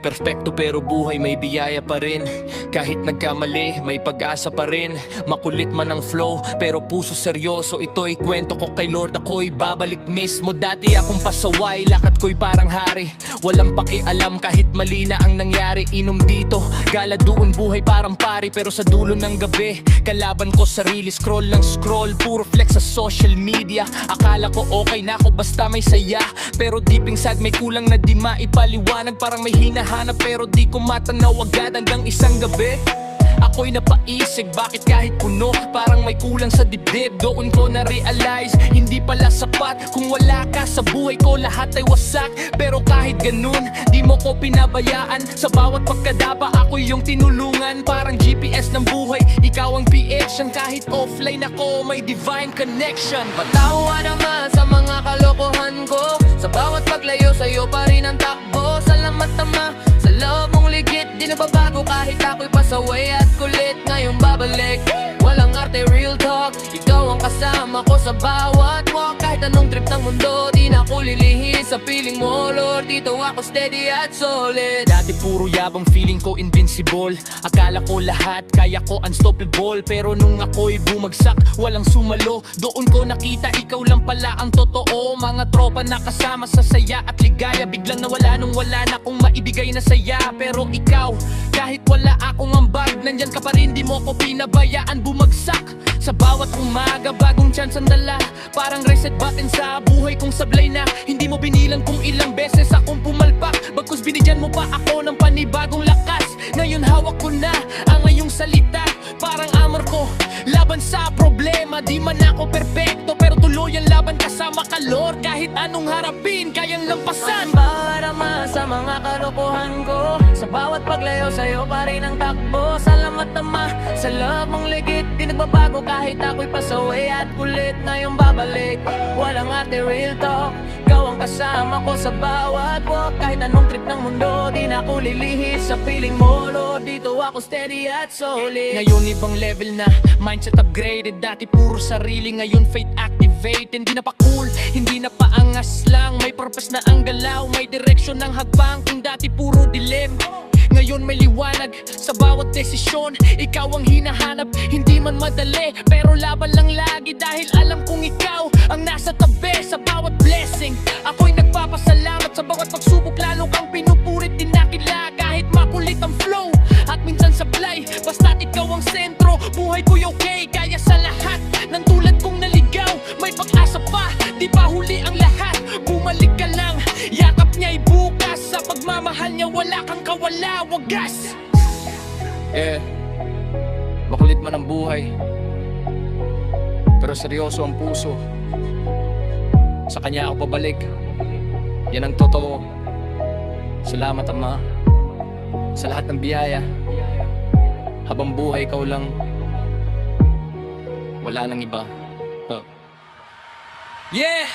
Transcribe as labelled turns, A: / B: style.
A: perpekto pero buhay may biyaya pa rin. Kahit nagkamali, may pag-asa pa rin. Makulit man ang flow, pero puso seryoso. Ito'y kwento ko kay Lord, ako'y babalik mismo. Dati akong pasaway, lakad ko'y parang hari. Walang pakialam kahit mali na ang nangyari. Inom dito, gala doon, buhay parang pari. Pero sa dulo ng gabi, kalaban ko sarili. Scroll ng scroll, puro flex sa social media. Akala ko okay na ako basta may saya, pero deep inside may kulang na di maipaliwanag. Parang may hinahanap pero di ko matanaw agad. Hanggang isang gabi ako'y napaisig, bakit kahit puno parang may kulang sa dibdib. Doon ko na-realize, hindi pala sapat. Kung wala ka sa buhay ko, lahat ay wasak. Pero kahit ganun, di mo ko pinabayaan. Sa bawat pagkadapa, ako yung tinulungan. Parang GPS ng buhay, ikaw ang PH. Kahit offline ako, may divine connection.
B: Matawa naman sa mga kalokohan ko. Sa bawat paglayo, sa'yo pa rin ang takbo. Salamat naman sa love mong ligit. Di nababago kahit ako'y pasaway at kulit. Ngayong babalik, walang arte, real talk. Ikaw ang kasama ko sa bawat walk. Kahit anong trip ng mundo, di na ako lilihis sa piling mo, Lord. Dito ako steady at solid.
A: Dati puro yabang, feeling ko invincible. Akala ko lahat, kaya ko unstoppable. Pero nung ako'y bumagsak, walang sumalo. Doon ko nakita, ikaw lang pala ang totoo. Mga tropa na kasama sa saya at ligaya. Biglang nawala nung wala na kong maibigay na saya. Pero ikaw, kahit wala akong ambag, nandyan ka pa rin, di mo ko pinabayaan bumagsak. Sa bawat umaga, bagong chance ang dala. Parang reset button sa buhay kong sablay na. Hindi mo binilang kung ilang beses akong pumalpak. Bagkus binigyan mo pa ako ng panibagong lakas. Ngayon hawak ko na ang iyong salita. Parang armor ko, laban sa problema. Di man ako perpekto, pero tuloy ang laban kasama ka, Lord. Kahit anong harapin, kayang lampasan.
B: Marama sa mga kalokohan ko. Sa bawat paglayo, sa'yo pa rin ang takbo. Salamat naman sa love mong ligit. Di nagbabago kahit ako'y pasaway at kulit. Ngayong babalik, walang arte, real talk. Ikaw ang kasama ko sa bawat walk. Kahit anong trip ng mundo, di na ako lilihis sa piling mo, Lord. Dito ako steady at solid.
A: Ngayon ibang level na, mindset upgraded. Dati puro sarili, ngayon faith activate. Hindi na pa cool, hindi na pa angas lang. May purpose na ang galaw, may direction ng hagbang. Kung dati puro dilim, ngayon may liwanag sa bawat desisyon. Ikaw ang hinahanap, hindi man madali, pero laban lang lagi. Dahil alam kong ikaw ang nasa tabi sa bawat blessing. Ako'y nagpapasalamat sa bawat pagsubok. Lalo kang pinupurit, dinakila kahit makulit ang flow. At minsan sablay, basta't ikaw ang sentro. Buhay ko'y okay, kaya sa lahat ng tulad kong naligaw. May pag-asa pa, di pa huli ang lahat. Bumalik ka lang, yakap niya'y bukas. Sa pagmamahal niya wala kang kawala, wagas. Makulit man ang buhay, pero seryoso ang puso. Sa kanya ako pabalik, yan ang totoo. Salamat Ama sa lahat ng biyaya. Habang buhay ikaw lang, wala nang iba. Yeah!